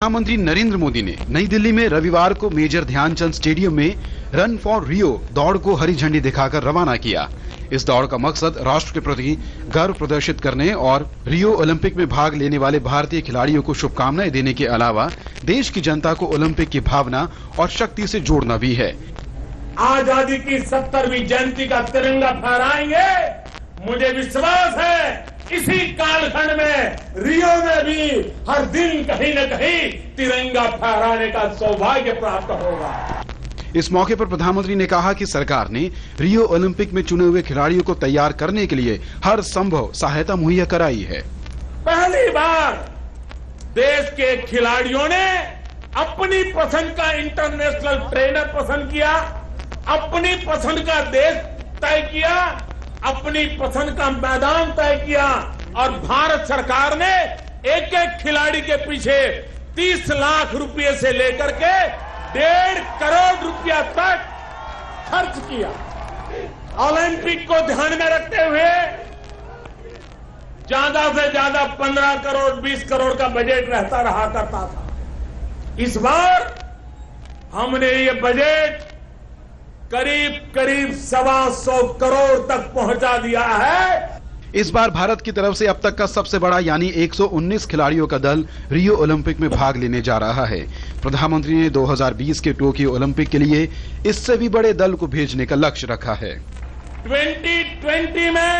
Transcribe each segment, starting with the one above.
प्रधानमंत्री नरेंद्र मोदी ने नई दिल्ली में रविवार को मेजर ध्यानचंद स्टेडियम में रन फॉर रियो दौड़ को हरी झंडी दिखाकर रवाना किया। इस दौड़ का मकसद राष्ट्र के प्रति गर्व प्रदर्शित करने और रियो ओलंपिक में भाग लेने वाले भारतीय खिलाड़ियों को शुभकामनाएं देने के अलावा देश की जनता को ओलंपिक की भावना और शक्ति से जोड़ना भी है। आजादी की 70वीं जयंती का तिरंगा फहराएंगे। मुझे विश्वास है इसी कालखंड में रियो में भी हर दिन कहीं न कहीं तिरंगा फहराने का सौभाग्य प्राप्त होगा। इस मौके पर प्रधानमंत्री ने कहा कि सरकार ने रियो ओलंपिक में चुने हुए खिलाड़ियों को तैयार करने के लिए हर संभव सहायता मुहैया कराई है। पहली बार देश के खिलाड़ियों ने अपनी पसंद का इंटरनेशनल ट्रेनर पसंद किया, अपनी पसंद का देश तय किया, अपनी पसंद का मैदान तय किया और भारत सरकार ने एक एक खिलाड़ी के पीछे 30 लाख रुपए से लेकर के 1.5 करोड़ रुपया तक खर्च किया। ओलंपिक को ध्यान में रखते हुए ज्यादा से ज्यादा 15 करोड़ 20 करोड़ का बजट रहता रहा करता था। इस बार हमने ये बजट करीब 125 करोड़ तक पहुंचा दिया है। इस बार भारत की तरफ से अब तक का सबसे बड़ा यानी 119 खिलाड़ियों का दल रियो ओलंपिक में भाग लेने जा रहा है। प्रधानमंत्री ने 2020 के टोक्यो ओलंपिक के लिए इससे भी बड़े दल को भेजने का लक्ष्य रखा है। 2020 में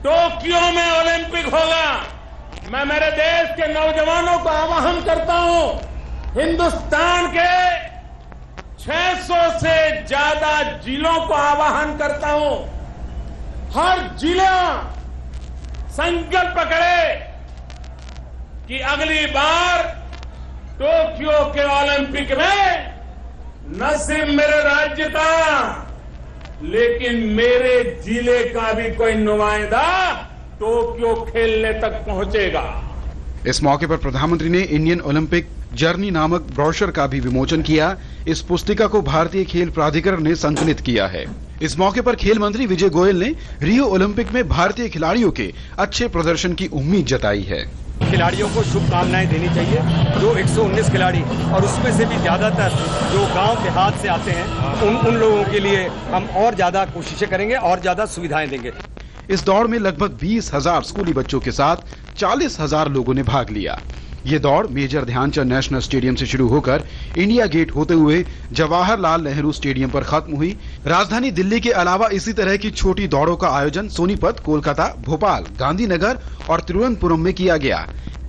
टोक्यो में ओलंपिक होगा। मैं मेरे देश के नौजवानों को आह्वान करता हूं, हिंदुस्तान के 600 से ज्यादा जिलों को आह्वान करता हूं, हर जिला संकल्प करे कि अगली बार टोक्यो के ओलंपिक में न सिर्फ मेरे राज्य का लेकिन मेरे जिले का भी कोई नुमाइंदा टोक्यो खेलने तक पहुंचेगा। इस मौके पर प्रधानमंत्री ने इंडियन ओलंपिक जर्नी नामक ब्रोशर का भी विमोचन किया। इस पुस्तिका को भारतीय खेल प्राधिकरण ने संकलित किया है। इस मौके पर खेल मंत्री विजय गोयल ने रियो ओलंपिक में भारतीय खिलाड़ियों के अच्छे प्रदर्शन की उम्मीद जताई है। खिलाड़ियों को शुभकामनाएं देनी चाहिए। जो 119 खिलाड़ी और उसमें से भी ज्यादातर जो गांव देहात से आते हैं उन लोगों के लिए हम और ज्यादा कोशिशें करेंगे और ज्यादा सुविधाएं देंगे। इस दौड़ में लगभग 20,000 स्कूली बच्चों के साथ 40,000 लोगों ने भाग लिया। ये दौड़ मेजर ध्यानचंद नेशनल स्टेडियम से शुरू होकर इंडिया गेट होते हुए जवाहरलाल नेहरू स्टेडियम पर खत्म हुई। राजधानी दिल्ली के अलावा इसी तरह की छोटी दौड़ों का आयोजन सोनीपत, कोलकाता, भोपाल, गांधीनगर और तिरुवनंतपुरम में किया गया।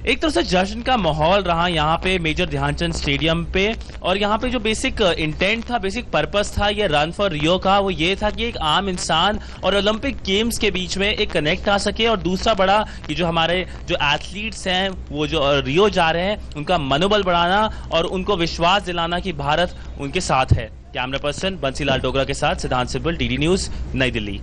एक तरह से जश्न का माहौल रहा यहाँ पे मेजर ध्यानचंद स्टेडियम पे। और यहाँ पे जो बेसिक इंटेंट था, बेसिक पर्पस था ये रन फॉर रियो का, वो ये था कि एक आम इंसान और ओलंपिक गेम्स के बीच में एक कनेक्ट आ सके। और दूसरा बड़ा कि जो हमारे जो एथलीट्स हैं वो जो रियो जा रहे हैं उनका मनोबल बढ़ाना और उनको विश्वास दिलाना कि भारत उनके साथ है। कैमरा पर्सन बंसीलाल डोगरा के साथ सिद्धांत सिब्बल, डीडी न्यूज, नई दिल्ली।